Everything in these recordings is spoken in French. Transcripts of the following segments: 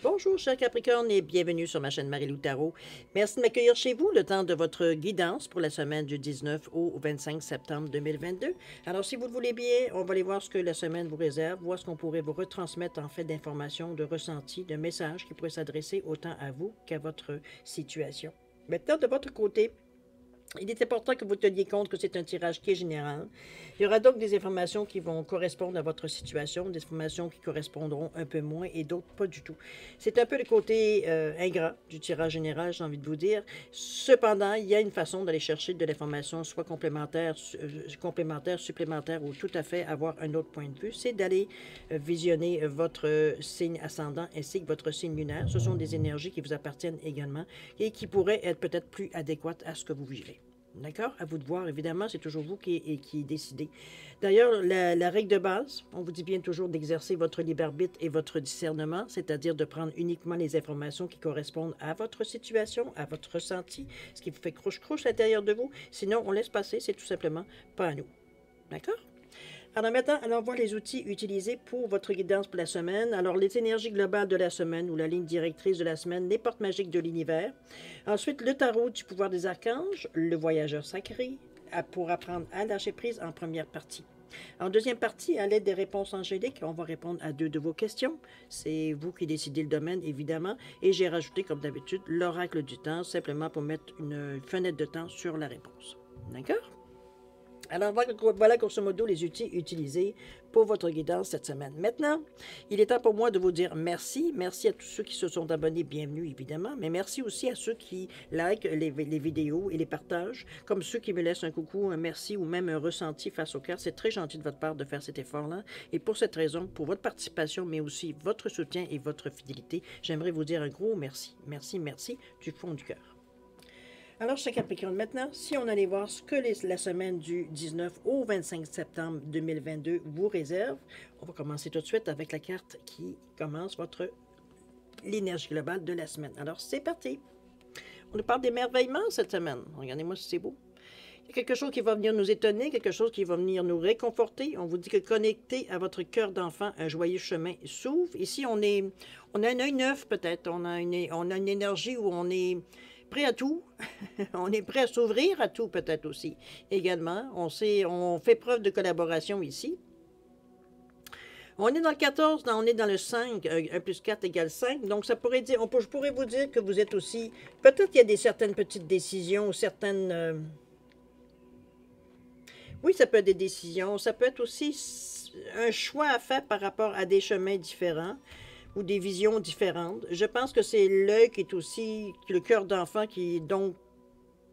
Bonjour, cher Capricorne, et bienvenue sur ma chaîne Marie-Lou Tarot. Merci de m'accueillir chez vous le temps de votre guidance pour la semaine du 19 au 25 septembre 2022. Alors, si vous le voulez bien, on va aller voir ce que la semaine vous réserve, voir ce qu'on pourrait vous retransmettre en fait d'informations, de ressentis, de messages qui pourraient s'adresser autant à vous qu'à votre situation. Maintenant, de votre côté, il est important que vous teniez compte que c'est un tirage qui est général. Il y aura donc des informations qui vont correspondre à votre situation, des informations qui correspondront un peu moins et d'autres pas du tout. C'est un peu le côté ingrat du tirage général, j'ai envie de vous dire. Cependant, il y a une façon d'aller chercher de l'information, soit complémentaire, supplémentaire ou tout à fait avoir un autre point de vue. C'est d'aller visionner votre signe ascendant ainsi que votre signe lunaire. Ce sont des énergies qui vous appartiennent également et qui pourraient être peut-être plus adéquates à ce que vous vivez. D'accord? À vous de voir, évidemment, c'est toujours vous qui décidez. D'ailleurs, la règle de base, on vous dit bien toujours d'exercer votre libre arbitre et votre discernement, c'est-à-dire de prendre uniquement les informations qui correspondent à votre situation, à votre ressenti, ce qui vous fait croche-croche à l'intérieur de vous. Sinon, on laisse passer, c'est tout simplement pas à nous. D'accord? Alors maintenant, allons voir les outils utilisés pour votre guidance pour la semaine. Alors, les énergies globales de la semaine ou la ligne directrice de la semaine, les portes magiques de l'univers. Ensuite, le tarot du pouvoir des archanges, le voyageur sacré, pour apprendre à lâcher prise en première partie. En deuxième partie, à l'aide des réponses angéliques, on va répondre à 2 de vos questions. C'est vous qui décidez le domaine, évidemment. Et j'ai rajouté, comme d'habitude, l'oracle du temps, simplement pour mettre une fenêtre de temps sur la réponse. D'accord? Alors, voilà grosso modo les outils utilisés pour votre guidance cette semaine. Maintenant, il est temps pour moi de vous dire merci. Merci à tous ceux qui se sont abonnés, bienvenue évidemment, mais merci aussi à ceux qui likent les vidéos et les partagent, comme ceux qui me laissent un coucou, un merci ou même un ressenti face au cœur. C'est très gentil de votre part de faire cet effort-là. Et pour cette raison, pour votre participation, mais aussi votre soutien et votre fidélité, j'aimerais vous dire un gros merci. Merci, merci du fond du cœur. Alors, cher Capricorne, maintenant, si on allait voir ce que la semaine du 19 au 25 septembre 2022 vous réserve, on va commencer tout de suite avec la carte qui commence l'énergie globale de la semaine. Alors, c'est parti. On nous parle d'émerveillement cette semaine. Regardez-moi si c'est beau. Il y a quelque chose qui va venir nous étonner, quelque chose qui va venir nous réconforter. On vous dit que connecté à votre cœur d'enfant, un joyeux chemin s'ouvre. Ici, on a un œil neuf peut-être. On a une énergie où on est prêt à tout. On est prêt à s'ouvrir à tout peut-être aussi. Également, on fait preuve de collaboration ici. On est dans le 14, on est dans le 5, 1 plus 4 égale 5. Donc, ça pourrait dire, je pourrais vous dire que vous êtes aussi, peut-être qu'il y a certaines petites décisions, certaines... oui, ça peut être des décisions, ça peut être aussi un choix à faire par rapport à des chemins différents ou des visions différentes. Je pense que c'est l'œil qui est aussi le cœur d'enfant qui, donc,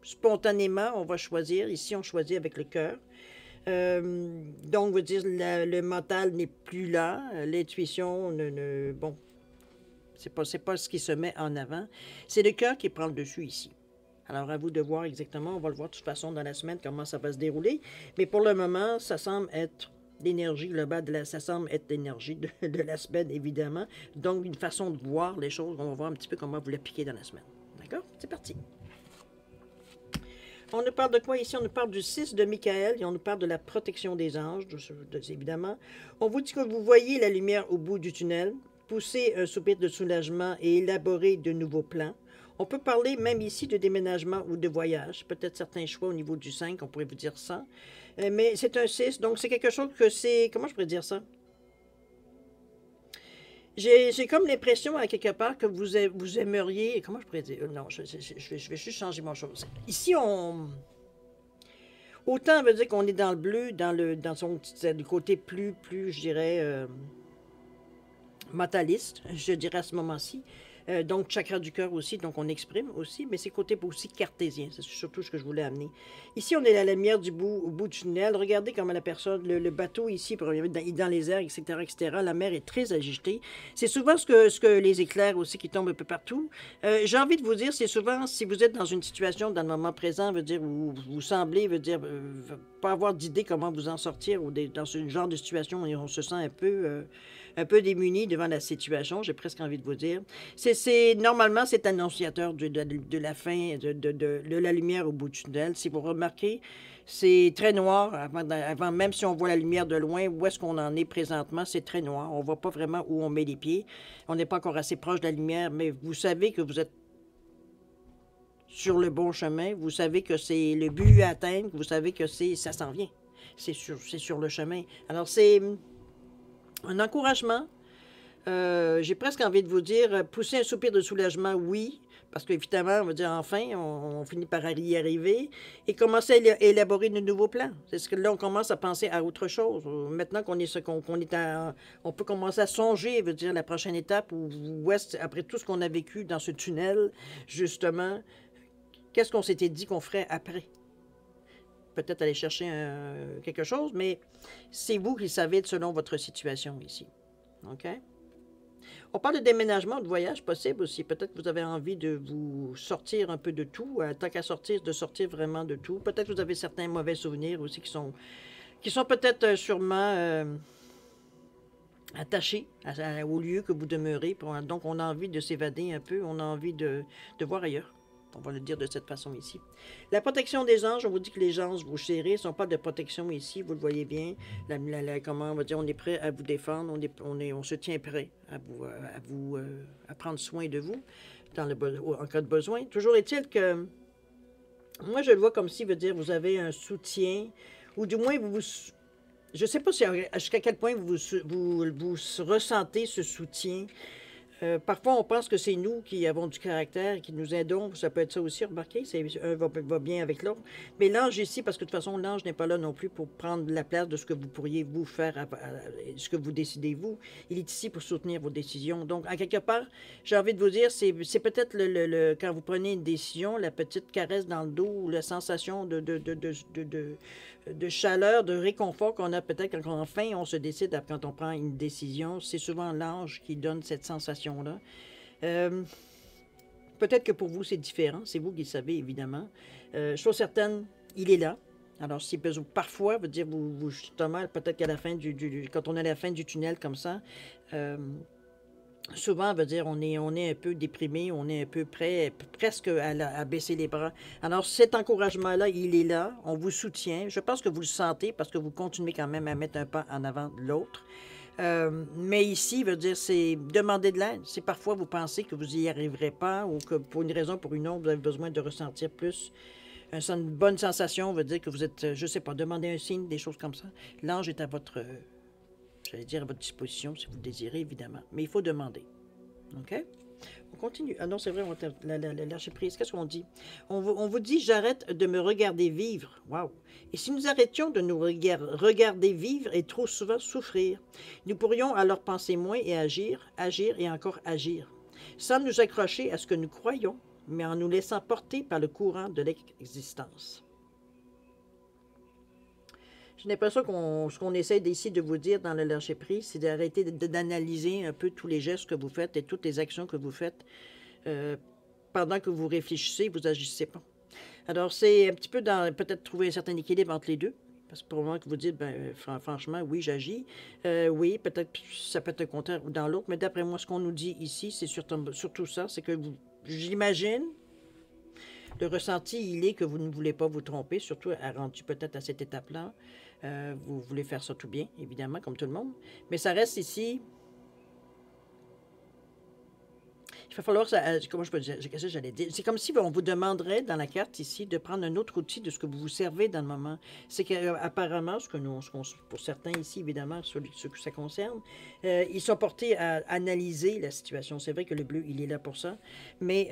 spontanément, on va choisir. Ici, on choisit avec le cœur. Donc, veut dire, le mental n'est plus là. L'intuition, bon, c'est pas ce qui se met en avant. C'est le cœur qui prend le dessus ici. Alors, à vous de voir exactement. On va le voir de toute façon dans la semaine, comment ça va se dérouler. Mais pour le moment, ça semble être l'énergie globale, ça semble être l'énergie de la semaine, évidemment. Donc, une façon de voir les choses. On va voir un petit peu comment vous l'appliquez dans la semaine. D'accord? C'est parti. On nous parle de quoi ici? On nous parle du 6 de Michael et on nous parle de la protection des anges, évidemment. On vous dit que vous voyez la lumière au bout du tunnel, pousser un soupir de soulagement et élaborer de nouveaux plans. On peut parler même ici de déménagement ou de voyage, peut-être certains choix au niveau du 5, on pourrait vous dire ça. Mais c'est un 6, donc c'est quelque chose que c'est... Comment je pourrais dire ça? J'ai comme l'impression, à quelque part, que vous aimeriez... Comment je pourrais dire? Non, je vais juste changer mon chose. Ici, autant veut dire qu'on est dans le bleu, dans son du côté plus je dirais, mentaliste, je dirais à ce moment-ci. Donc, chakra du cœur aussi, donc on exprime aussi, mais c'est côté aussi cartésien, c'est surtout ce que je voulais amener. Ici, on est à la lumière au bout du tunnel. Regardez comment la personne, le bateau ici, dans les airs, etc., etc., la mer est très agitée. C'est souvent ce que les éclairs aussi qui tombent un peu partout. J'ai envie de vous dire, c'est souvent, si vous êtes dans une situation, dans le moment présent, veut dire, où vous semblez, veut dire, pas avoir d'idée comment vous en sortir, ou dans ce genre de situation où on se sent un peu un peu démuni devant la situation, j'ai presque envie de vous dire. Normalement, c'est annonciateur de la fin, de la lumière au bout du tunnel. Si vous remarquez, c'est très noir avant, même si on voit la lumière de loin, où est-ce qu'on en est présentement, c'est très noir. On ne voit pas vraiment où on met les pieds. On n'est pas encore assez proche de la lumière, mais vous savez que vous êtes sur le bon chemin. Vous savez que c'est le but à atteindre. Vous savez que ça s'en vient. C'est sur le chemin. Alors, c'est un encouragement. J'ai presque envie de vous dire, pousser un soupir de soulagement, oui, parce qu'évidemment, on va dire enfin, on finit par y arriver, et commencer à élaborer de nouveaux plans. C'est ce que là, on commence à penser à autre chose. Maintenant qu'on est on peut commencer à songer, veut dire la prochaine étape, ou après tout ce qu'on a vécu dans ce tunnel, justement, qu'est-ce qu'on s'était dit qu'on ferait après? Peut-être aller chercher quelque chose, mais c'est vous qui savez selon votre situation ici. OK? On parle de déménagement, de voyage possible aussi. Peut-être que vous avez envie de vous sortir un peu de tout, tant qu'à sortir, de sortir vraiment de tout. Peut-être que vous avez certains mauvais souvenirs aussi qui sont peut-être sûrement attachés au lieu que vous demeurez. Donc, on a envie de s'évader un peu, on a envie de voir ailleurs. On va le dire de cette façon ici. La protection des anges, on vous dit que les anges vous chérissent. On parle de protection ici, vous le voyez bien. Comment on va dire, on est prêt à vous défendre, on se tient prêt à prendre soin de vous en cas de besoin. Toujours est-il que moi, je le vois comme si, veut dire, vous avez un soutien, ou du moins, je ne sais pas jusqu'à quel point vous ressentez ce soutien. Parfois, on pense que c'est nous qui avons du caractère, qui nous aidons. Ça peut être ça aussi, remarquez, un va bien avec l'autre. Mais l'ange ici, parce que de toute façon, l'ange n'est pas là non plus pour prendre la place de ce que vous pourriez vous faire, ce que vous décidez vous. Il est ici pour soutenir vos décisions. Donc, à quelque part, j'ai envie de vous dire, c'est peut-être quand vous prenez une décision, la petite caresse dans le dos, la sensation de chaleur, de réconfort qu'on a peut-être quand enfin on se décide, quand on prend une décision. C'est souvent l'ange qui donne cette sensation-là. Peut-être que pour vous, c'est différent. C'est vous qui le savez, évidemment. Chose certaine, il est là. Alors, si parfois, veut dire, justement, peut-être qu'à la fin quand on est à la fin du tunnel comme ça, souvent, veut dire, on est un peu déprimé, on est un peu prêt, presque à baisser les bras. Alors, cet encouragement-là, il est là, on vous soutient. Je pense que vous le sentez parce que vous continuez quand même à mettre un pas en avant de l'autre. Mais ici, veut dire, c'est demander de l'aide. Si parfois vous pensez que vous n'y arriverez pas ou que pour une raison ou pour une autre, vous avez besoin de ressentir plus une bonne sensation, veut dire que vous êtes, je ne sais pas, demandez un signe, des choses comme ça. L'ange est à votre disposition si vous le désirez, évidemment. Mais il faut demander. OK? On continue. Ah non, c'est vrai, on va lâcher prise. Qu'est-ce qu'on dit? On vous dit, j'arrête de me regarder vivre. Wow! Et si nous arrêtions de nous regarder vivre et trop souvent souffrir, nous pourrions alors penser moins et agir et encore agir, sans nous accrocher à ce que nous croyons, mais en nous laissant porter par le courant de l'existence. J'ai l'impression ce qu'on essaie ici de vous dire dans le lâcher-prise, c'est d'arrêter d'analyser un peu tous les gestes que vous faites et toutes les actions que vous faites pendant que vous réfléchissez, vous n'agissez pas. Alors, c'est un petit peu peut-être trouver un certain équilibre entre les deux. Parce que pour le moment que vous dites, franchement, oui, j'agis. Oui, peut-être ça peut être un contraire ou dans l'autre, mais d'après moi, ce qu'on nous dit ici, c'est surtout ça, c'est que j'imagine, le ressenti, il est que vous ne voulez pas vous tromper, surtout rendu peut-être à cette étape-là. Vous voulez faire ça tout bien, évidemment, comme tout le monde. Mais ça reste ici. Il va falloir, comment je peux dire, qu'est-ce que j'allais dire? C'est comme si on vous demanderait dans la carte ici de prendre un autre outil de ce que vous vous servez dans le moment. C'est qu'apparemment, pour certains ici, évidemment, ceux que ça concerne, ils sont portés à analyser la situation. C'est vrai que le bleu, il est là pour ça. Mais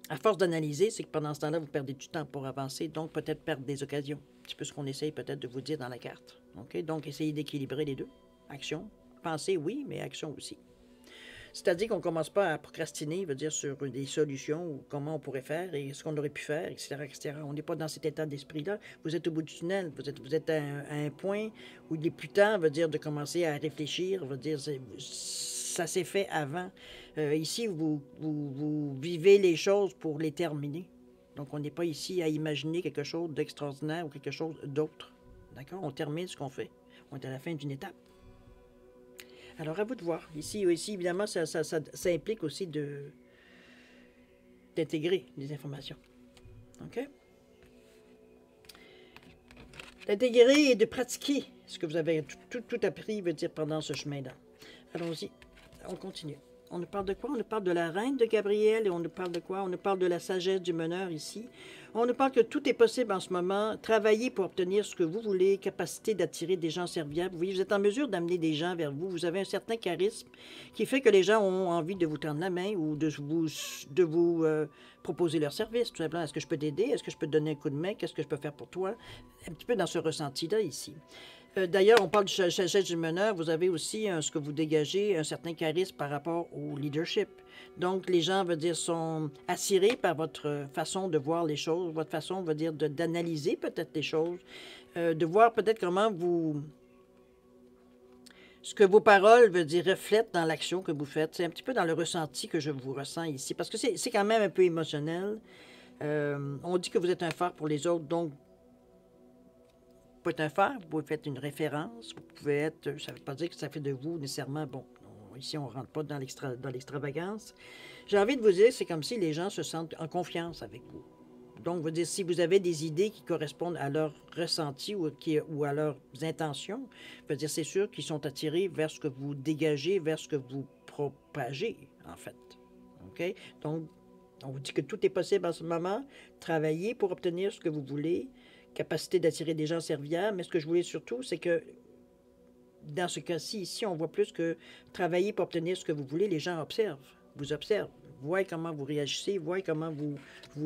à force d'analyser, c'est que pendant ce temps-là, vous perdez du temps pour avancer, donc peut-être perdre des occasions. C'est un petit peu ce qu'on essaye peut-être de vous dire dans la carte. Okay? Donc, essayez d'équilibrer les deux. Action. Penser, oui, mais action aussi. C'est-à-dire qu'on ne commence pas à procrastiner, veut dire, sur des solutions ou comment on pourrait faire et ce qu'on aurait pu faire, etc., etc. On n'est pas dans cet état d'esprit-là. Vous êtes au bout du tunnel. Vous êtes à un point où il est plus temps, veut dire, de commencer à réfléchir. Veut dire, ça s'est fait avant. Ici, vous vivez les choses pour les terminer. Donc, on n'est pas ici à imaginer quelque chose d'extraordinaire ou quelque chose d'autre. D'accord? On termine ce qu'on fait. On est à la fin d'une étape. Alors, à vous de voir. Ici évidemment, ça implique aussi d'intégrer des informations. OK? D'intégrer et de pratiquer ce que vous avez tout appris, veut dire, pendant ce chemin-là. Allons-y, on continue. On nous parle de quoi? On nous parle de la reine de Gabriel et on nous parle de quoi? On nous parle de la sagesse du meneur ici. On nous parle que tout est possible en ce moment. Travaillez pour obtenir ce que vous voulez, capacité d'attirer des gens serviables. Vous voyez, vous êtes en mesure d'amener des gens vers vous. Vous avez un certain charisme qui fait que les gens ont envie de vous tendre la main ou de vous proposer leur service. Tout simplement, est-ce que je peux t'aider? Est-ce que je peux te donner un coup de main? Qu'est-ce que je peux faire pour toi? Un petit peu dans ce ressenti-là ici. D'ailleurs, on parle de sagesse du meneur. Vous avez aussi ce que vous dégagez, un certain charisme par rapport au leadership. Donc, les gens, veut dire, sont attirés par votre façon de voir les choses, votre façon, veut dire, d'analyser peut-être les choses, de voir peut-être comment ce que vos paroles, veut dire, reflètent dans l'action que vous faites. C'est un petit peu dans le ressenti que je vous ressens ici, parce que c'est quand même un peu émotionnel. On dit que vous êtes un phare pour les autres, donc vous pouvez être un phare, vous pouvez faire une référence, vous pouvez être, ça ne veut pas dire que ça fait de vous nécessairement, bon, ici on ne rentre pas dans l'extravagance. J'ai envie de vous dire, c'est comme si les gens se sentent en confiance avec vous. Donc, veut dire, si vous avez des idées qui correspondent à leur ressenti ou à leurs intentions, veut dire, c'est sûr qu'ils sont attirés vers ce que vous dégagez, vers ce que vous propagez, en fait. OK? Donc, on vous dit que tout est possible en ce moment. Travaillez pour obtenir ce que vous voulez. Capacité d'attirer des gens serviables. Mais ce que je voulais surtout, c'est que dans ce cas-ci, ici, on voit plus que travailler pour obtenir ce que vous voulez. Les gens vous observent, voient comment vous réagissez, voient comment vous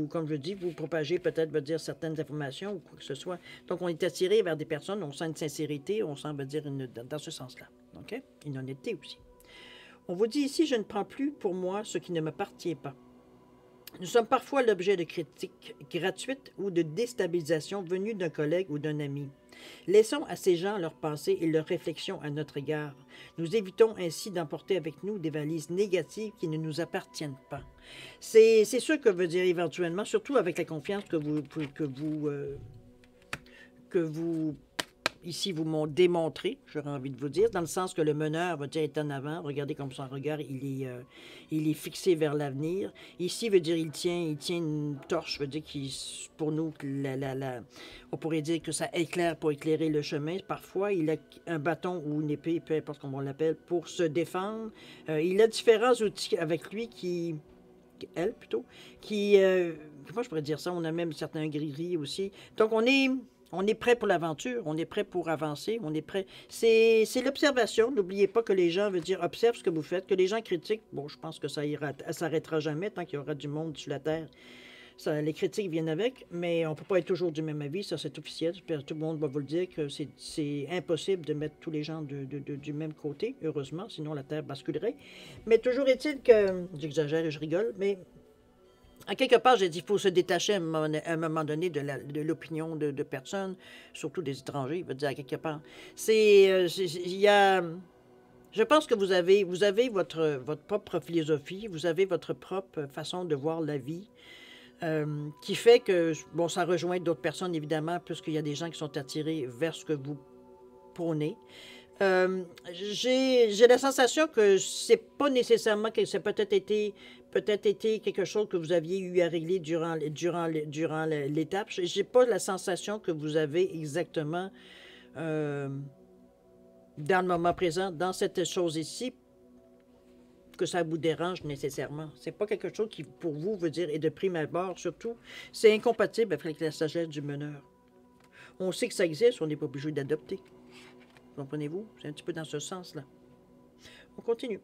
comme je dis, vous propagez peut-être, veut dire, certaines informations ou quoi que ce soit. Donc, on est attiré vers des personnes, on sent une sincérité, on sent, veut dire, dans ce sens-là. OK? Une honnêteté aussi. On vous dit ici, je ne prends plus pour moi ce qui ne m'appartient pas. Nous sommes parfois l'objet de critiques gratuites ou de déstabilisation venues d'un collègue ou d'un ami. Laissons à ces gens leurs pensées et leurs réflexions à notre égard. Nous évitons ainsi d'emporter avec nous des valises négatives qui ne nous appartiennent pas. C'est sûr que veut dire éventuellement, surtout avec la confiance que vous ici vous m'ont démontré, j'aurais envie de vous dire, dans le sens que le meneur va dire est en avant. Regardez comme son regard, il est fixé vers l'avenir. Ici, veut dire il tient une torche, veut dire qu'il, pour nous, on pourrait dire que ça éclaire pour éclairer le chemin. Parfois, il a un bâton ou une épée, peu importe comment on l'appelle, pour se défendre. Il a différents outils avec lui elle plutôt, comment je pourrais dire ça? On a même certains gris aussi. Donc, on est prêt pour l'aventure, on est prêt pour avancer, on est prêt. C'est l'observation. N'oubliez pas que les gens, veut dire, observent ce que vous faites, que les gens critiquent. Bon, je pense que ça s'arrêtera jamais tant qu'il y aura du monde sur la Terre. Les critiques viennent avec, mais on ne peut pas être toujours du même avis, ça c'est officiel. Tout le monde va vous le dire que c'est impossible de mettre tous les gens du même côté, heureusement, sinon la Terre basculerait. Mais toujours est-il que, j'exagère et je rigole, mais à quelque part, j'ai dit qu'il faut se détacher à un moment donné de l'opinion de personnes, surtout des étrangers, il veut dire à quelque part. Il y a... Je pense que vous avez votre propre philosophie, vous avez votre propre façon de voir la vie, qui fait que, bon, ça rejoint d'autres personnes, évidemment, puisqu'il y a des gens qui sont attirés vers ce que vous prônez. J'ai la sensation que c'est pas nécessairement que ça peut-être été quelque chose que vous aviez eu à régler durant l'étape. J'ai pas la sensation que vous avez exactement dans le moment présent, dans cette chose ici, que ça vous dérange nécessairement. C'est pas quelque chose qui, pour vous, veut dire, est de prime abord, surtout, c'est incompatible avec la sagesse du meneur. On sait que ça existe, on n'est pas obligé d'adopter. Comprenez-vous? C'est un petit peu dans ce sens-là. On continue.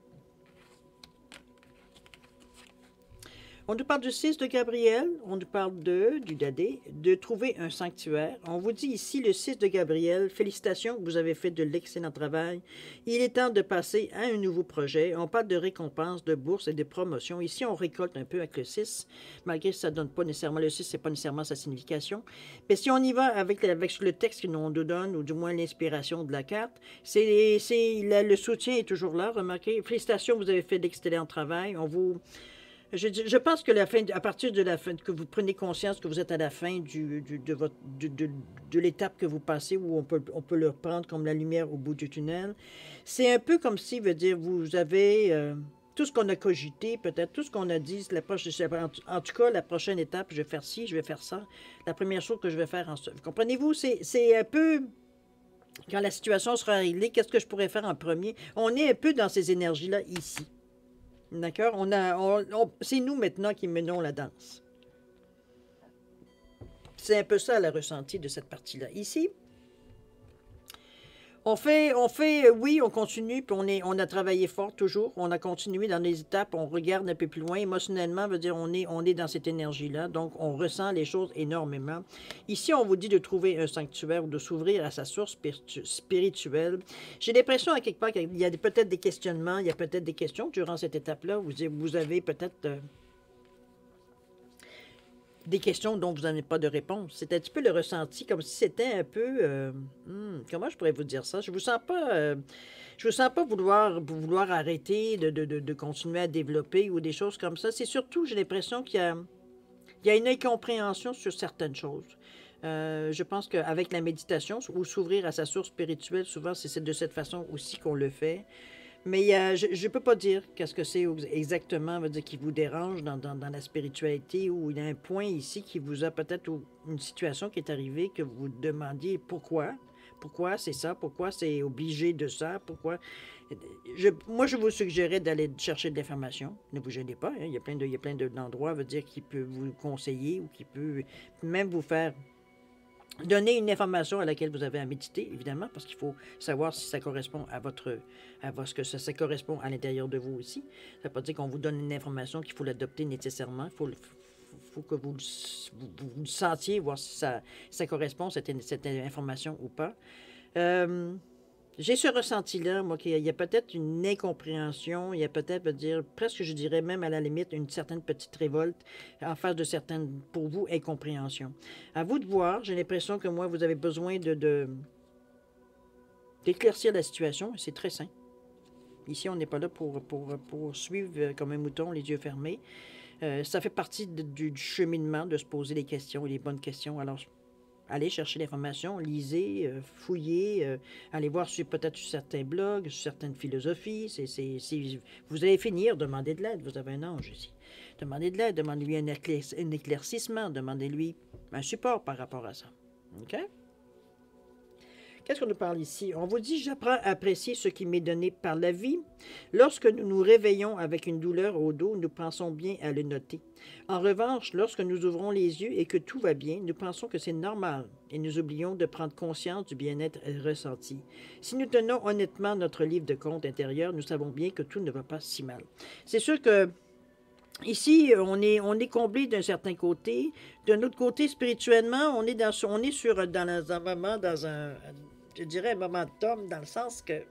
On nous parle du 6 de Gabriel, on nous parle du Dadé, de trouver un sanctuaire. On vous dit ici, le 6 de Gabriel, félicitations, vous avez fait de l'excellent travail. Il est temps de passer à un nouveau projet. On parle de récompenses, de bourses et de promotions. Ici, on récolte un peu avec le 6, malgré que ça ne donne pas nécessairement le 6, ce n'est pas nécessairement sa signification. Mais si on y va avec le texte que nous nous donne, ou du moins l'inspiration de la carte, le soutien est toujours là, remarquez. Félicitations, vous avez fait d'excellent travail. Je pense que à partir de la fin, que vous prenez conscience que vous êtes à la fin de l'étape que vous passez, où on peut le reprendre comme la lumière au bout du tunnel, c'est un peu comme si, veut dire, vous avez tout ce qu'on a cogité, peut-être tout ce qu'on a dit, en tout cas, la prochaine étape, je vais faire ci, je vais faire ça. La première chose que je vais faire comprenez-vous, c'est un peu quand la situation sera réglée, qu'est-ce que je pourrais faire en premier? On est un peu dans ces énergies-là ici. D'accord? C'est nous maintenant qui menons la danse. C'est un peu ça le ressenti de cette partie-là. Ici, oui, on continue, puis on a travaillé fort toujours. On a continué dans les étapes, on regarde un peu plus loin. Émotionnellement, veut dire on est dans cette énergie-là, donc on ressent les choses énormément. Ici, on vous dit de trouver un sanctuaire ou de s'ouvrir à sa source spirituelle. J'ai l'impression, à quelque part, qu'il y a peut-être des questionnements, il y a peut-être des questions durant cette étape-là. Vous avez peut-être des questions dont vous n'avez pas de réponse. C'est un petit peu le ressenti, comme si c'était un peu... comment je pourrais vous dire ça? Je vous sens pas vouloir arrêter de continuer à développer ou des choses comme ça. C'est surtout, j'ai l'impression qu'il y a une incompréhension sur certaines choses. Je pense qu'avec la méditation ou s'ouvrir à sa source spirituelle, souvent, c'est de cette façon aussi qu'on le fait. Mais je ne peux pas dire qu'est-ce que c'est exactement veut dire, qui vous dérange dans la spiritualité, ou il y a un point ici qui vous a peut-être, ou une situation qui est arrivée que vous demandiez pourquoi. Pourquoi c'est ça? Pourquoi c'est obligé de ça? Pourquoi? Moi, je vous suggérais d'aller chercher de l'information. Ne vous gênez pas. Hein. Il y a plein d'endroits veut dire, qui peut vous conseiller ou qui peut même vous faire donner une information à laquelle vous avez à méditer, évidemment, parce qu'il faut savoir si ça correspond ce que ça correspond à l'intérieur de vous aussi. Ça ne veut pas dire qu'on vous donne une information qu'il faut l'adopter nécessairement. Il faut que vous le sentiez, voir si ça correspond, cette information ou pas. J'ai ce ressenti-là, moi, qu'il y a peut-être une incompréhension, il y a peut-être, presque, je dirais même à la limite, une certaine petite révolte en face de certaines, pour vous, incompréhensions. À vous de voir, j'ai l'impression que moi, vous avez besoin d'éclaircir la situation, et c'est très simple. Ici, on n'est pas là pour suivre comme un mouton, les yeux fermés. Ça fait partie du cheminement de se poser les questions, les bonnes questions. Alors, allez chercher l'information, lisez, fouillez, allez voir peut-être sur certains blogs, sur certaines philosophies. Vous allez finir, demandez de l'aide. Vous avez un ange ici. Demandez de l'aide, demandez-lui un éclaircissement, demandez-lui un support par rapport à ça. OK? Qu'est-ce qu'on nous parle ici? On vous dit, j'apprends à apprécier ce qui m'est donné par la vie. Lorsque nous nous réveillons avec une douleur au dos, nous pensons bien à le noter. En revanche, lorsque nous ouvrons les yeux et que tout va bien, nous pensons que c'est normal et nous oublions de prendre conscience du bien-être ressenti. Si nous tenons honnêtement notre livre de compte intérieur, nous savons bien que tout ne va pas si mal. C'est sûr que ici, on est comblé d'un certain côté. D'un autre côté, spirituellement, on est dans un moment, je dirais un momentum, dans le sens que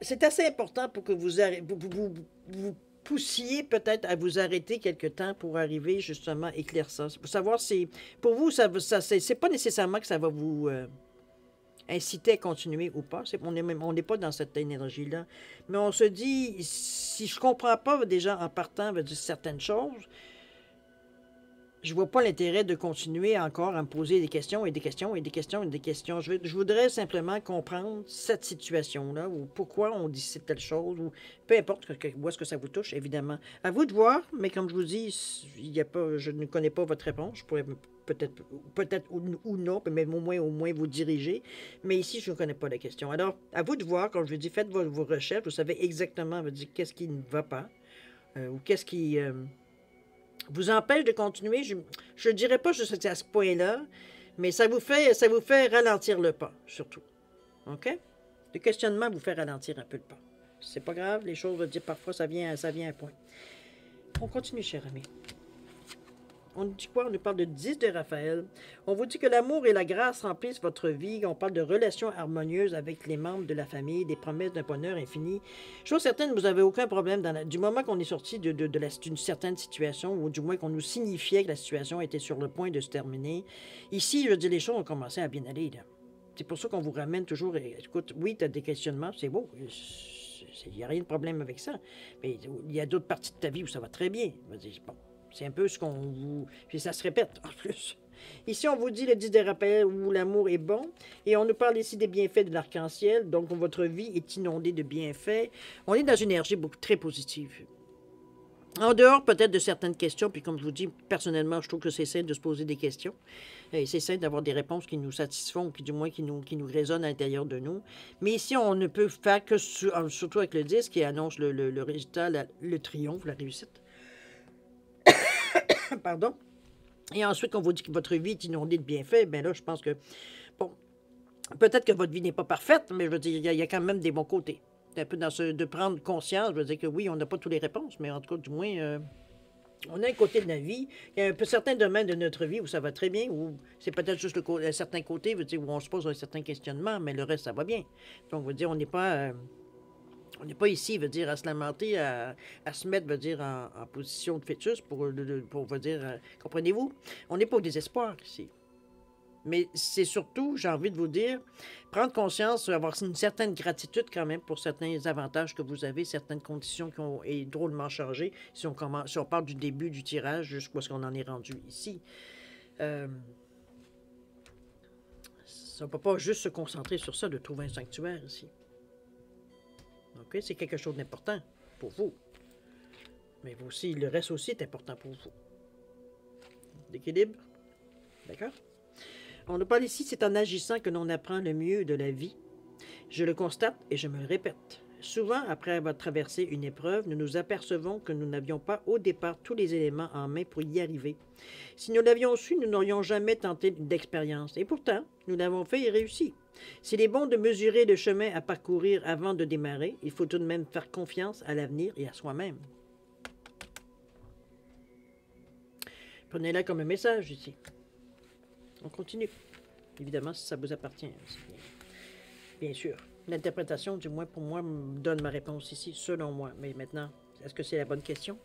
c'est assez important pour que vous poussiez peut-être à vous arrêter quelque temps pour arriver justement à éclairer ça. Pour savoir si, pour vous, c'est pas nécessairement que ça va vous inciter à continuer ou pas. On n'est pas dans cette énergie-là. Mais on se dit, si je comprends pas déjà en partant de certaines choses, je vois pas l'intérêt de continuer encore à me poser des questions et des questions et des questions et des questions. Je voudrais simplement comprendre cette situation-là, ou pourquoi on dit telle chose, ou peu importe où est-ce que ça vous touche, évidemment. À vous de voir, mais comme je vous dis, je ne connais pas votre réponse. Je pourrais peut-être ou non, mais au moins vous diriger. Mais ici, je ne connais pas la question. Alors, à vous de voir, comme je vous dis, faites vos recherches. Vous savez exactement qu'est-ce qui ne va pas, ou qu'est-ce qui vous empêche de continuer. Je ne dirais pas juste à ce point-là, mais ça vous fait ralentir le pas, surtout. OK? Le questionnement vous fait ralentir un peu le pas. C'est pas grave, les choses, parfois, ça vient à un point. On continue, cher ami. On dit quoi? On nous parle de 10 de Raphaël. On vous dit que l'amour et la grâce remplissent votre vie. On parle de relations harmonieuses avec les membres de la famille, des promesses d'un bonheur infini. Chose certaine, vous n'avez aucun problème du moment qu'on est sorti d'une certaine situation, ou du moins qu'on nous signifiait que la situation était sur le point de se terminer. Ici, je dis, les choses ont commencé à bien aller, là. C'est pour ça qu'on vous ramène toujours. Écoute, oui, tu as des questionnements, c'est beau. Il n'y a rien de problème avec ça. Mais il y a d'autres parties de ta vie où ça va très bien. Je veux dire, bon, c'est un peu ce qu'on vous... Puis ça se répète, en plus. Ici, on vous dit le 10 des rappels où l'amour est bon. Et on nous parle ici des bienfaits de l'arc-en-ciel. Donc, votre vie est inondée de bienfaits. On est dans une énergie beaucoup très positive. En dehors peut-être de certaines questions, puis comme je vous dis, personnellement, je trouve que c'est sain de se poser des questions. Et c'est sain d'avoir des réponses qui nous satisfont, ou qui du moins qui nous résonnent à l'intérieur de nous. Mais ici, on ne peut faire que, surtout avec le 10, qui annonce le résultat, le triomphe, la réussite. Pardon. Et ensuite, quand on vous dit que votre vie est inondée de bienfaits, bien là, je pense que, bon, peut-être que votre vie n'est pas parfaite, mais je veux dire, il y a quand même des bons côtés. Un peu de prendre conscience, je veux dire que oui, on n'a pas toutes les réponses, mais en tout cas, du moins, on a un côté de la vie, il y a un peu certains domaines de notre vie où ça va très bien, où c'est peut-être juste un certain côté, je veux dire, où on se pose un certain questionnement, mais le reste, ça va bien. Donc, je veux dire, on n'est pas ici, veut dire, à se lamenter, à se mettre, veut dire, en position de fœtus pour veut dire, comprenez-vous? On n'est pas au désespoir ici. Mais c'est surtout, j'ai envie de vous dire, prendre conscience, avoir une certaine gratitude quand même pour certains avantages que vous avez, certaines conditions qui ont drôlement changé, si on parle du début du tirage jusqu'à ce qu'on en est rendu ici. On ne peut pas juste se concentrer sur ça, de trouver un sanctuaire ici. OK? C'est quelque chose d'important pour vous. Mais vous aussi, le reste aussi est important pour vous. L'équilibre? D'accord? On nous parle ici, c'est en agissant que l'on apprend le mieux de la vie. Je le constate et je me le répète. Souvent, après avoir traversé une épreuve, nous nous apercevons que nous n'avions pas au départ tous les éléments en main pour y arriver. Si nous l'avions su, nous n'aurions jamais tenté d'expérience. Et pourtant, nous l'avons fait et réussi. S'il est bon de mesurer le chemin à parcourir avant de démarrer, il faut tout de même faire confiance à l'avenir et à soi-même. Prenez-la comme un message ici. On continue. Évidemment, si ça vous appartient. Bien sûr. L'interprétation, du moins pour moi, me donne ma réponse ici, selon moi. Mais maintenant, est-ce que c'est la bonne question?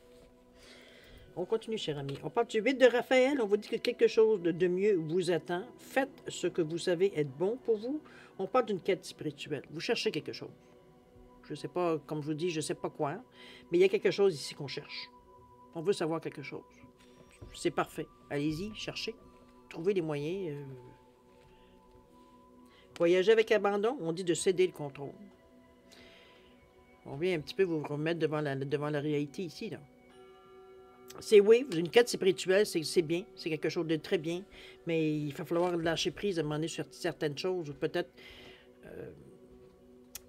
On continue, cher ami. On parle du 8 de Raphaël. On vous dit que quelque chose de mieux vous attend. Faites ce que vous savez être bon pour vous. On parle d'une quête spirituelle. Vous cherchez quelque chose. Je ne sais pas, comme je vous dis, je ne sais pas quoi. Mais il y a quelque chose ici qu'on cherche. On veut savoir quelque chose. C'est parfait. Allez-y, cherchez. Trouvez les moyens. Voyager avec abandon, on dit de céder le contrôle. On vient un petit peu vous remettre devant la réalité ici, là. C'est oui, une quête spirituelle, c'est bien, c'est quelque chose de très bien, mais il va falloir lâcher prise à un moment donné sur certaines choses, ou peut-être...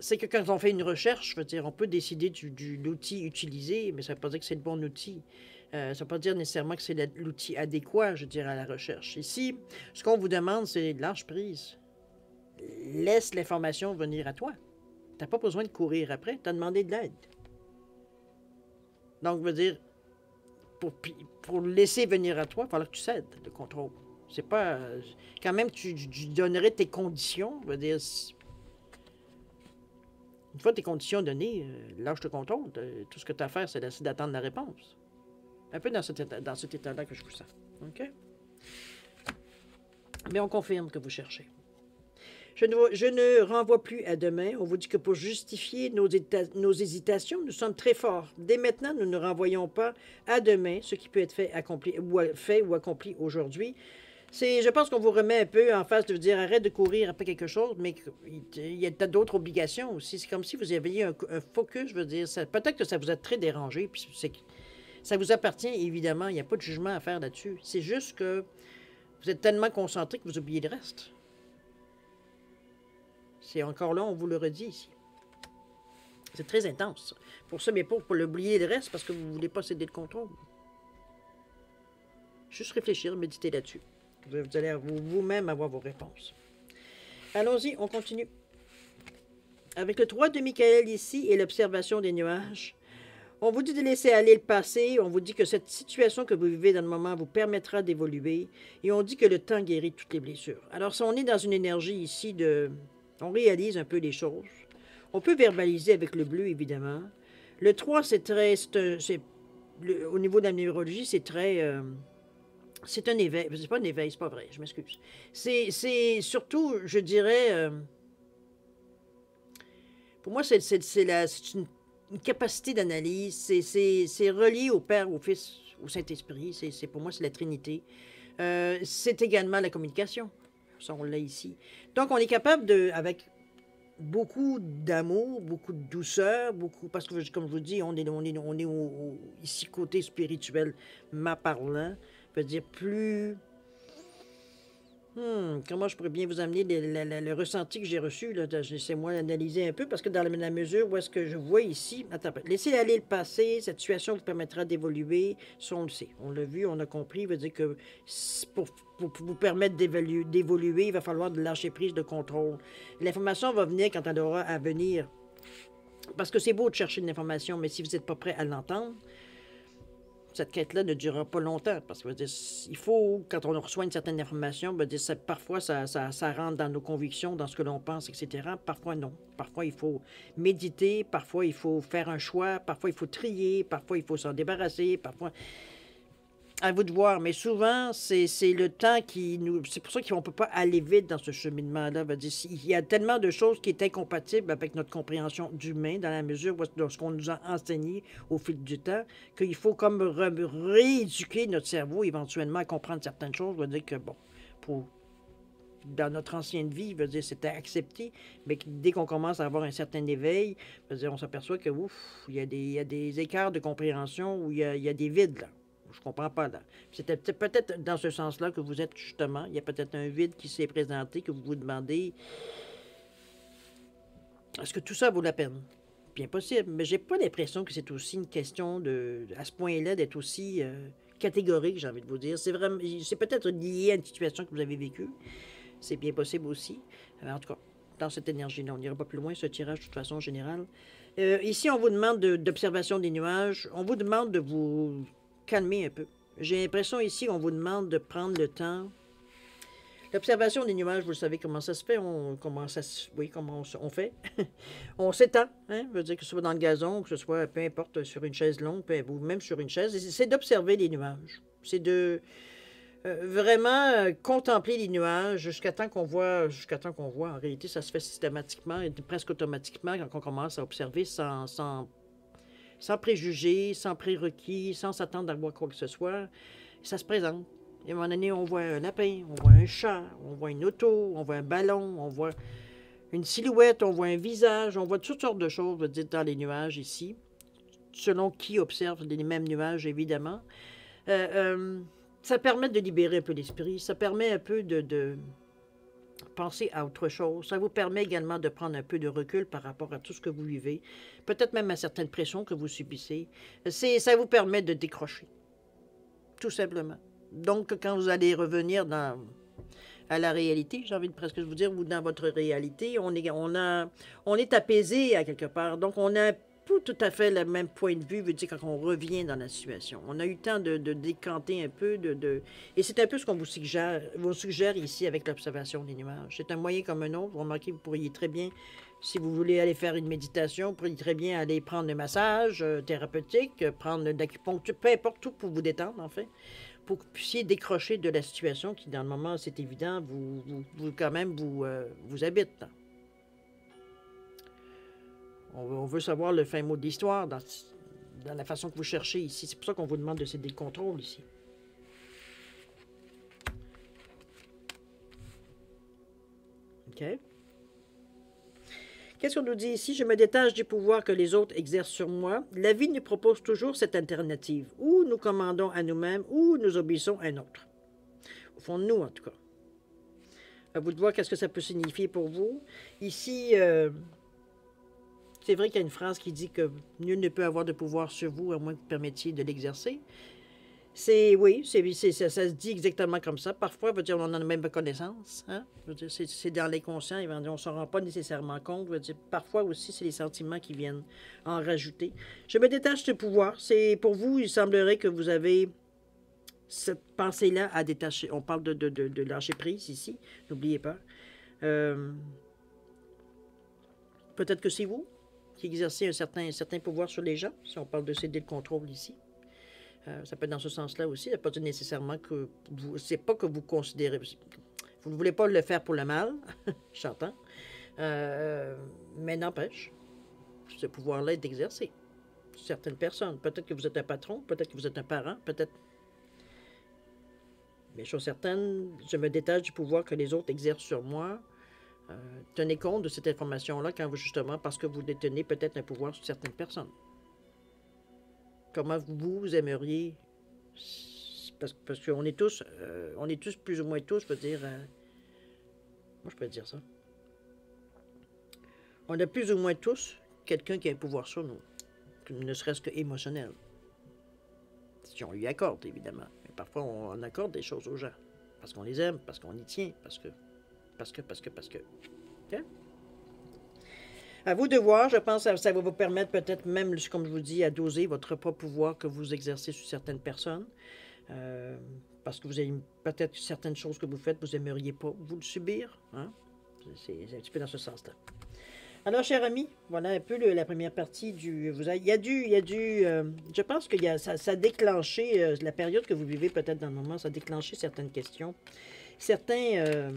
c'est que quand on fait une recherche, je veux dire, on peut décider de l'outil utilisé, mais ça ne veut pas dire que c'est le bon outil. Ça ne veut pas dire nécessairement que c'est l'outil adéquat, je dirais, à la recherche. Ici, ce qu'on vous demande, c'est lâche prise. Laisse l'information venir à toi. Tu n'as pas besoin de courir après, tu as demandé de l'aide. Donc, je veux dire, pour laisser venir à toi, il va falloir que tu cèdes le contrôle. C'est pas... quand même, tu donnerais tes conditions, je veux dire... Une fois tes conditions données, lâche le contrôle. Tout ce que tu as à faire, c'est d'essayer d'attendre la réponse. Un peu dans cet état-là que je vous sens. OK? Mais on confirme que vous cherchez. Je ne renvoie plus à demain. On vous dit que pour justifier nos hésitations, nous sommes très forts. Dès maintenant, nous ne renvoyons pas à demain ce qui peut être fait ou accompli aujourd'hui. Je pense qu'on vous remet un peu en face de vous dire arrête de courir après quelque chose, mais il y a d'autres obligations aussi. C'est comme si vous aviez un focus, je veux dire. Peut-être que ça vous a très dérangé, puis ça vous appartient, évidemment. Il n'y a pas de jugement à faire là-dessus. C'est juste que vous êtes tellement concentré que vous oubliez le reste. C'est encore là, on vous le redit ici. C'est très intense. Pour ça, mais pour l'oublier le reste, parce que vous ne voulez pas céder le contrôle. Juste réfléchir, méditer là-dessus. Vous allez vous-même avoir vos réponses. Allons-y, on continue. Avec le 3 de Michael ici et l'observation des nuages, on vous dit de laisser aller le passé. On vous dit que cette situation que vous vivez dans le moment vous permettra d'évoluer. Et on dit que le temps guérit toutes les blessures. Alors, si on est dans une énergie ici de... On réalise un peu les choses. On peut verbaliser avec le bleu, évidemment. Le 3, c'est très... au niveau de la numérologie, c'est très... c'est un éveil. C'est pas un éveil, c'est pas vrai, je m'excuse. C'est surtout, je dirais... Pour moi, c'est une capacité d'analyse. C'est relié au Père, au Fils, au Saint-Esprit. Pour moi, c'est la Trinité. C'est également la communication. Ça, on l'a ici. Donc, on est capable de, avec beaucoup d'amour, beaucoup de douceur, beaucoup, parce que, comme je vous dis, on est ici côté spirituel, ma parlant, veut dire plus. Comment je pourrais bien vous amener le ressenti que j'ai reçu, là, laissez-moi analyser un peu, parce que dans la mesure où est-ce que je vois ici, attends, laissez aller le passé, cette situation vous permettra d'évoluer, ça on le sait, on l'a vu, on a compris, veut dire que pour vous permettre d'évoluer, il va falloir de lâcher prise de contrôle. L'information va venir quand elle aura à venir, parce que c'est beau de chercher une information, mais si vous n'êtes pas prêt à l'entendre, cette quête-là ne durera pas longtemps. Parce que il faut, quand on reçoit une certaine information, parfois ça rentre dans nos convictions, dans ce que l'on pense, etc. Parfois non. Parfois il faut méditer, parfois il faut faire un choix, parfois il faut trier, parfois il faut s'en débarrasser, parfois. À vous de voir, mais souvent, c'est le temps qui nous. C'est pour ça qu'on ne peut pas aller vite dans ce cheminement-là. Il y a tellement de choses qui sont incompatibles avec notre compréhension d'humain, dans la mesure où ce qu'on nous a enseigné au fil du temps, qu'il faut comme rééduquer notre cerveau éventuellement à comprendre certaines choses. Veut dire que, bon, dans notre ancienne vie, veut dire c'était accepté, mais dès qu'on commence à avoir un certain éveil, veut dire on s'aperçoit que, ouf, il y a des écarts de compréhension où il y a des vides, là. Je ne comprends pas, là. C'était peut-être dans ce sens-là que vous êtes, justement. Il y a peut-être un vide qui s'est présenté, que vous vous demandez, est-ce que tout ça vaut la peine? Bien possible, mais j'ai pas l'impression que c'est aussi une question à ce point-là, d'être aussi catégorique, j'ai envie de vous dire. C'est peut-être lié à une situation que vous avez vécue. C'est bien possible aussi. Alors, en tout cas, dans cette énergie-là, on n'ira pas plus loin, ce tirage, de toute façon, général. Ici, on vous demande d'observation des nuages. On vous demande de vous calmer un peu. J'ai l'impression ici qu'on vous demande de prendre le temps. L'observation des nuages, vous le savez comment ça se fait. Comment on fait. On s'étend, hein? Je veux dire que ce soit dans le gazon, que ce soit, peu importe, sur une chaise longue, ou même sur une chaise. C'est d'observer les nuages. C'est de vraiment contempler les nuages jusqu'à temps qu'on voit. En réalité, ça se fait systématiquement et presque automatiquement quand on commence à observer sans préjugés, sans prérequis, sans s'attendre à voir quoi que ce soit. Ça se présente. Et à un moment donné, on voit un lapin, on voit un chat, on voit une auto, on voit un ballon, on voit une silhouette, on voit un visage, on voit toutes sortes de choses, je veux dire, dans les nuages ici, selon qui observe les mêmes nuages, évidemment. Ça permet de libérer un peu l'esprit, ça permet un peu de penser à autre chose. Ça vous permet également de prendre un peu de recul par rapport à tout ce que vous vivez, peut-être même à certaines pressions que vous subissez. Ça vous permet de décrocher, tout simplement. Donc, quand vous allez revenir à la réalité, j'ai envie de presque vous dire, ou dans votre réalité, on est apaisé à quelque part. Donc, on a pas tout à fait le même point de vue, veut dire, quand on revient dans la situation. On a eu le temps de décanter un peu, et c'est un peu ce qu'on vous suggère ici avec l'observation des nuages. C'est un moyen comme un autre. Vous remarquez, vous pourriez très bien, si vous voulez aller faire une méditation, vous pourriez très bien aller prendre un massage thérapeutique, prendre de l'acupuncture, peu importe, tout pour vous détendre, en fait, pour que vous puissiez décrocher de la situation qui, dans le moment, c'est évident, quand même, vous habite. Là. On veut savoir le fin mot de l'histoire dans la façon que vous cherchez ici. C'est pour ça qu'on vous demande de céder le contrôle ici. OK. Qu'est-ce qu'on nous dit ici? Je me détache du pouvoir que les autres exercent sur moi. La vie nous propose toujours cette alternative. Ou nous commandons à nous-mêmes, ou nous obéissons à un autre. Au fond de nous, en tout cas. À vous de voir qu'est-ce que ça peut signifier pour vous. Ici, c'est vrai qu'il y a une phrase qui dit que nul ne peut avoir de pouvoir sur vous à moins que vous permettiez de l'exercer. Oui, ça se dit exactement comme ça. Parfois, on en a même pas connaissance. Hein? C'est dans l'inconscient, on ne s'en rend pas nécessairement compte. Parfois aussi, c'est les sentiments qui viennent en rajouter. Je me détache de pouvoir. Pour vous, il semblerait que vous avez cette pensée-là à détacher. On parle de lâcher prise ici, n'oubliez pas. Peut-être que c'est vous qui exercez un certain pouvoir sur les gens, si on parle de céder le contrôle ici. Ça peut être dans ce sens-là aussi. Ça peut pas dire nécessairement que vous... C'est pas que vous considérez... Vous ne voulez pas le faire pour le mal, j'entends. Mais n'empêche, ce pouvoir-là est exercé sur certaines personnes. Peut-être que vous êtes un patron, peut-être que vous êtes un parent, peut-être... Mais chose certaine, je me détache du pouvoir que les autres exercent sur moi. Tenez compte de cette information-là quand vous, justement, parce que vous détenez peut-être un pouvoir sur certaines personnes. Comment vous aimeriez... Parce qu'on est tous, plus ou moins tous, je veux dire... moi, je peux dire ça. On a plus ou moins tous quelqu'un qui a un pouvoir sur nous, ne serait-ce que émotionnel. Si on lui accorde, évidemment. Mais parfois, on accorde des choses aux gens. Parce qu'on les aime, parce qu'on y tient, parce que... Okay? À vous de voir, je pense que ça va vous permettre peut-être même, comme je vous dis, à doser votre propre pouvoir que vous exercez sur certaines personnes. Parce que vous avez peut-être certaines choses que vous faites, vous n'aimeriez pas vous le subir. Hein? C'est un petit peu dans ce sens-là. Alors, chers amis, voilà un peu la première partie du... je pense que ça a déclenché, la période que vous vivez peut-être dans le moment, ça a déclenché certaines questions. Certains...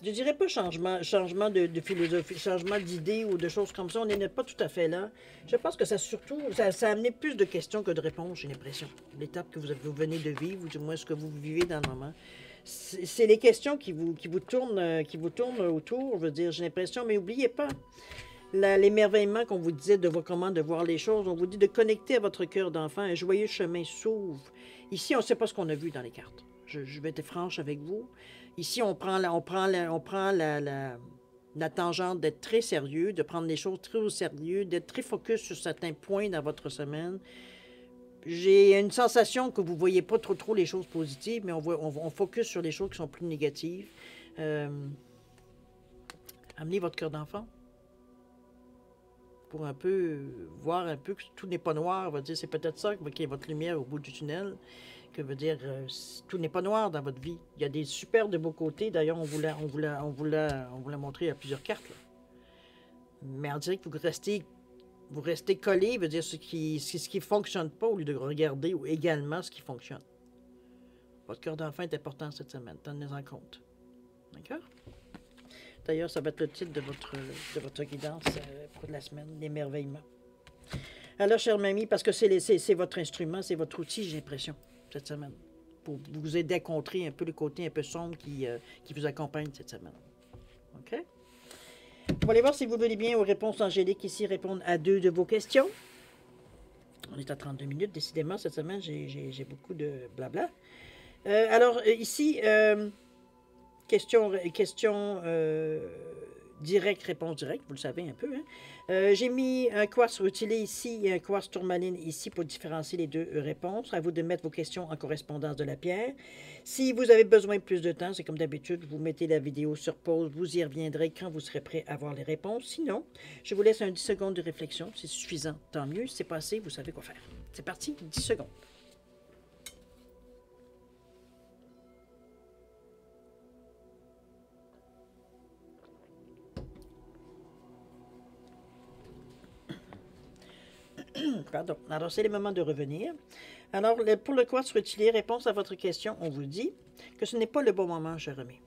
je dirais pas changement de philosophie, changement d'idée ou de choses comme ça. On n'est pas tout à fait là. Je pense que ça a amené plus de questions que de réponses, j'ai l'impression. L'étape que vous venez de vivre, ou du moins ce que vous vivez dans le moment. C'est les questions qui vous tournent autour, je veux dire, j'ai l'impression. Mais n'oubliez pas l'émerveillement qu'on vous disait de comment de voir les choses. On vous dit de connecter à votre cœur d'enfant. Un joyeux chemin s'ouvre. Ici, on ne sait pas ce qu'on a vu dans les cartes. Je vais être franche avec vous. Ici, on prend la tangente d'être très sérieux, de prendre les choses très au sérieux, d'être très focus sur certains points dans votre semaine. J'ai une sensation que vous ne voyez pas trop les choses positives, mais on focus sur les choses qui sont plus négatives. Amenez votre cœur d'enfant pour un peu voir un peu que tout n'est pas noir. On va dire, c'est peut-être ça qui est votre lumière au bout du tunnel. Que veut dire, tout n'est pas noir dans votre vie. Il y a des super de beaux côtés. D'ailleurs, on vous l'a montré à plusieurs cartes. Là. Mais on dirait que vous restez collé, veut dire ce qui fonctionne pas au lieu de regarder ou également ce qui fonctionne. Votre cœur d'enfant est important cette semaine. Tenez-en compte. D'accord? D'ailleurs, ça va être le titre de votre guidance pour la semaine, l'émerveillement. Alors, chère mamie, parce que c'est votre instrument, c'est votre outil, j'ai l'impression, cette semaine, pour vous aider à contrer un peu le côté un peu sombre qui vous accompagne cette semaine. OK? On va aller voir si vous voulez bien aux réponses angéliques ici répondre à 2 de vos questions. On est à 32 minutes, décidément, cette semaine, j'ai beaucoup de blabla. Alors, ici, question directe, réponse directe, vous le savez un peu. Hein? J'ai mis un quartz rutilé ici et un quartz tourmaline ici pour différencier les 2 réponses. À vous de mettre vos questions en correspondance de la pierre. Si vous avez besoin de plus de temps, c'est comme d'habitude, vous mettez la vidéo sur pause, vous y reviendrez quand vous serez prêt à voir les réponses. Sinon, je vous laisse un 10 secondes de réflexion. C'est suffisant, tant mieux. Si c'est pas assez, vous savez quoi faire. C'est parti, 10 secondes. Pardon. Alors, c'est le moment de revenir. Alors, pour le quartz rutilé, réponse à votre question, on vous dit que ce n'est pas le bon moment, cher ami.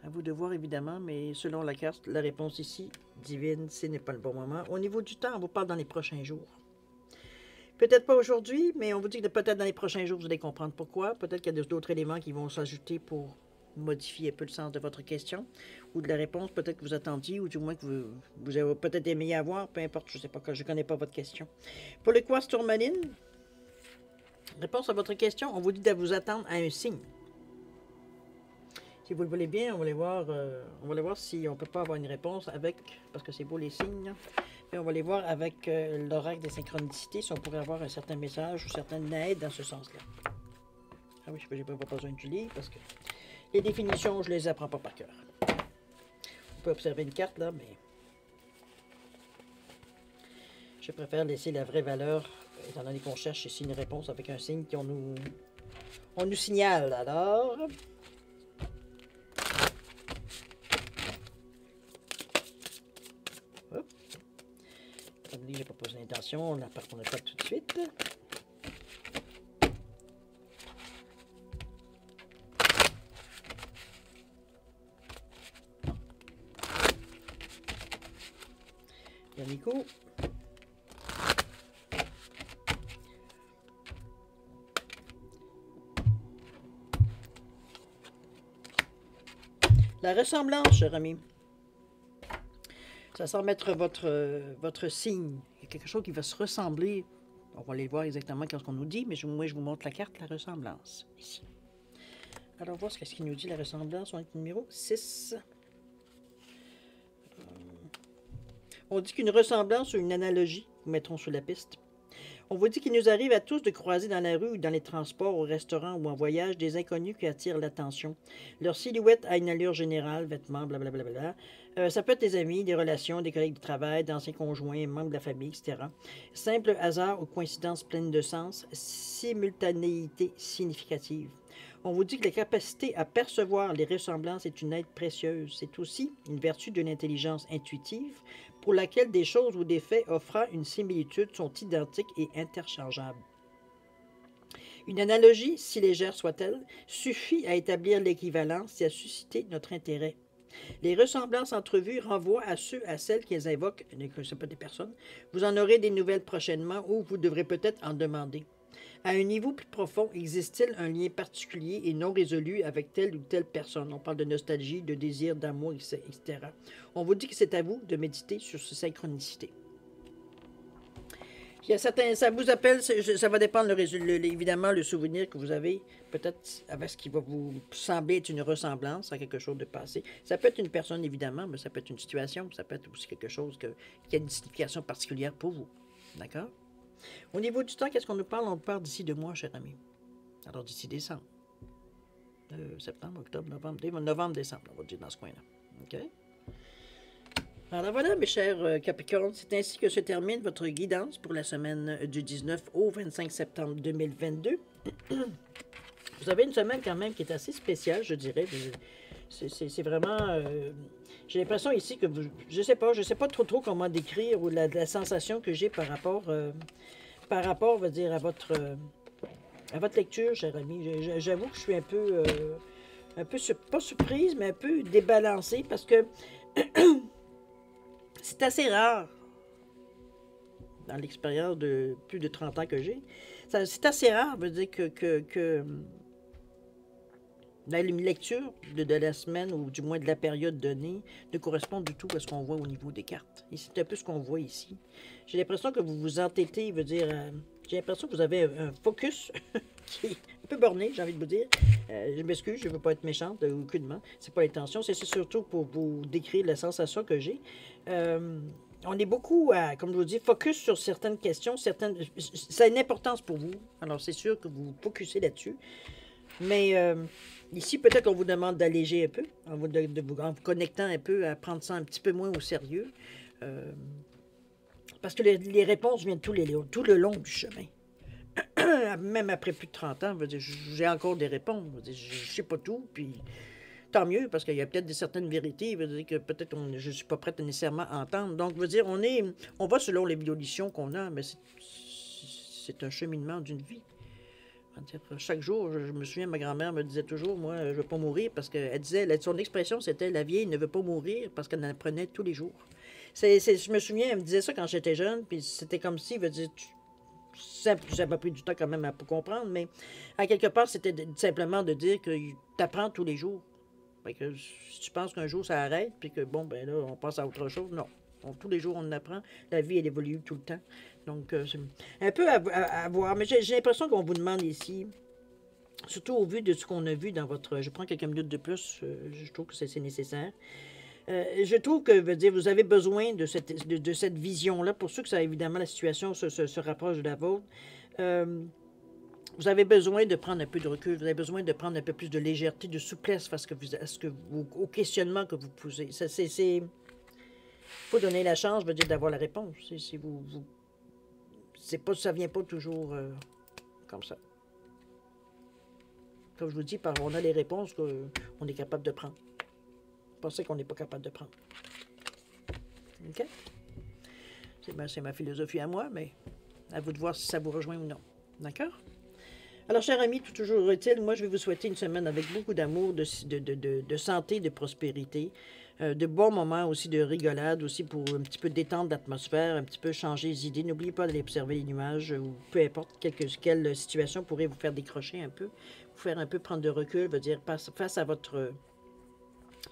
À vous de voir, évidemment, mais selon la carte, la réponse ici, divine, ce n'est pas le bon moment. Au niveau du temps, on vous parle dans les prochains jours. Peut-être pas aujourd'hui, mais on vous dit que peut-être dans les prochains jours, vous allez comprendre pourquoi. Peut-être qu'il y a d'autres éléments qui vont s'ajouter pour modifier un peu le sens de votre question ou de la réponse, peut-être que vous attendiez ou du moins que vous avez peut-être aimé avoir, peu importe, je ne sais pas, je ne connais pas votre question. Pour le quartz tourmaline, réponse à votre question, on vous dit de vous attendre à un signe. Si vous le voulez bien, on va aller voir si on ne peut pas avoir une réponse avec, parce que c'est beau les signes, et on va aller voir avec l'oracle des synchronicités si on pourrait avoir un certain message ou certaine aide dans ce sens-là. Ah oui, je n'ai pas besoin du livre parce que les définitions, je ne les apprends pas par cœur. On peut observer une carte là, mais je préfère laisser la vraie valeur, étant donné qu'on cherche ici une réponse avec un signe qu'on nous signale. Alors, hop. Comme dit, je n'ai pas posé l'intention, on n'a pas tout de suite. Dernier coup. La ressemblance, cher ami. Ça semble être votre signe. Il y a quelque chose qui va se ressembler. On va aller voir exactement ce qu'on nous dit, mais moi, je vous montre la carte, la ressemblance, ici. Alors, voir ce qu'il nous dit, la ressemblance. On est numéro 6. On dit qu'une ressemblance ou une analogie, nous mettrons sur la piste. On vous dit qu'il nous arrive à tous de croiser dans la rue ou dans les transports, au restaurant ou en voyage des inconnus qui attirent l'attention. Leur silhouette a une allure générale, vêtements, blablabla. Ça peut être des amis, des relations, des collègues de travail, d'anciens conjoints, membres de la famille, etc. Simple hasard ou coïncidence pleine de sens, simultanéité significative. On vous dit que la capacité à percevoir les ressemblances est une aide précieuse. C'est aussi une vertu de l'intelligence intuitive pour laquelle des choses ou des faits offrant une similitude sont identiques et interchangeables. Une analogie, si légère soit-elle, suffit à établir l'équivalence et à susciter notre intérêt. Les ressemblances entrevues renvoient à ceux, à celles qu'elles invoquent, que ce n'est pas des personnes. Vous en aurez des nouvelles prochainement ou vous devrez peut-être en demander. À un niveau plus profond, existe-t-il un lien particulier et non résolu avec telle ou telle personne? On parle de nostalgie, de désir, d'amour, etc. On vous dit que c'est à vous de méditer sur ces synchronicités. Il y a certains, ça vous appelle, ça va dépendre évidemment le souvenir que vous avez, peut-être avec ce qui va vous sembler être une ressemblance à quelque chose de passé. Ça peut être une personne évidemment, mais ça peut être une situation, ça peut être aussi quelque chose qui a une signification particulière pour vous. D'accord? Au niveau du temps, qu'est-ce qu'on nous parle? On parle d'ici 2 mois, cher ami. Alors, d'ici décembre. Septembre, octobre, novembre, décembre, on va dire dans ce coin-là. OK? Alors voilà, mes chers Capricornes, c'est ainsi que se termine votre guidance pour la semaine du 19 au 25 septembre 2022. Vous avez une semaine quand même qui est assez spéciale, je dirais. C'est vraiment... j'ai l'impression ici que je sais pas trop comment décrire ou la sensation que j'ai par rapport, on va dire, à votre lecture, cher ami. J'avoue que je suis un peu pas surprise, mais un peu débalancée parce que c'est assez rare dans l'expérience de plus de 30 ans que j'ai. C'est assez rare, veut dire que la lecture de la semaine, ou du moins de la période donnée, ne correspond du tout à ce qu'on voit au niveau des cartes. Et c'est un peu ce qu'on voit ici. J'ai l'impression que vous vous entêtez, j'ai l'impression que vous avez un focus qui est un peu borné, j'ai envie de vous dire. Je m'excuse, je ne veux pas être méchante, aucunement. C'est pas l'intention, c'est surtout pour vous décrire la sensation que j'ai. On est beaucoup, comme je vous dis, focus sur certaines questions, ça a une importance pour vous. Alors, c'est sûr que vous vous focusez là-dessus. Mais ici, peut-être qu'on vous demande d'alléger un peu, en vous connectant un peu, à prendre ça un petit peu moins au sérieux. Parce que les réponses viennent tout le long du chemin. Même après plus de 30 ans, j'ai encore des réponses. Je ne sais pas tout, puis tant mieux, parce qu'il y a peut-être certaines vérités que peut-être je ne suis pas prête nécessairement à entendre. Donc, on va selon l'évolution qu'on a, mais c'est un cheminement d'une vie. Chaque jour, je me souviens, ma grand-mère me disait toujours, moi, je ne veux pas mourir, parce qu'elle disait, son expression, c'était, la vieille ne veut pas mourir, parce qu'elle en apprenait tous les jours. Je me souviens, elle me disait ça quand j'étais jeune, puis c'était comme si, ça m'a pris du temps quand même pour comprendre, mais à quelque part, c'était simplement de dire que tu apprends tous les jours. Fait que si tu penses qu'un jour ça arrête, puis que bon, ben là, on passe à autre chose, non. Tous les jours, on apprend. La vie, elle évolue tout le temps. Donc, c'est un peu à voir. Mais j'ai l'impression qu'on vous demande ici, surtout au vu de ce qu'on a vu dans votre... Je prends quelques minutes de plus, je trouve que c'est nécessaire. Je trouve que vous avez besoin de cette vision-là. Pour ceux que ça, évidemment, la situation se rapproche de la vôtre, vous avez besoin de prendre un peu de recul. Vous avez besoin de prendre un peu plus de légèreté, de souplesse face au questionnement que vous posez. Il faut donner la chance, d'avoir la réponse. Ça vient pas toujours comme ça. Comme je vous dis, on a les réponses qu'on est capable de prendre. Pensez qu'on n'est pas capable de prendre. OK? C'est ma philosophie à moi, mais à vous de voir si ça vous rejoint ou non. D'accord? Alors, chers amis, toujours est-il, moi, je vais vous souhaiter une semaine avec beaucoup d'amour, de santé, de prospérité. de bons moments aussi de rigolade, aussi pour un petit peu détendre l'atmosphère, un petit peu changer les idées. N'oubliez pas d'aller observer les nuages ou peu importe quelle situation pourrait vous faire décrocher un peu, vous faire un peu prendre de recul, veut dire face à votre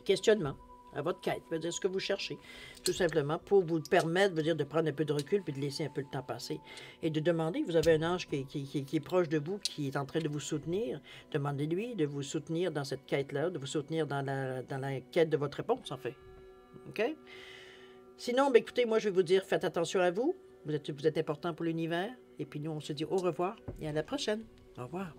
questionnement, à votre quête, veut dire ce que vous cherchez, tout simplement, pour vous permettre, veut dire, de prendre un peu de recul puis de laisser un peu le temps passer. Et de demander, vous avez un ange qui est proche de vous, qui est en train de vous soutenir, demandez-lui de vous soutenir dans cette quête-là, de vous soutenir dans la quête de votre réponse, en fait. OK? Sinon, ben, écoutez, moi, je vais vous dire, faites attention à vous. Vous êtes important pour l'univers. Et puis nous, on se dit au revoir et à la prochaine. Au revoir.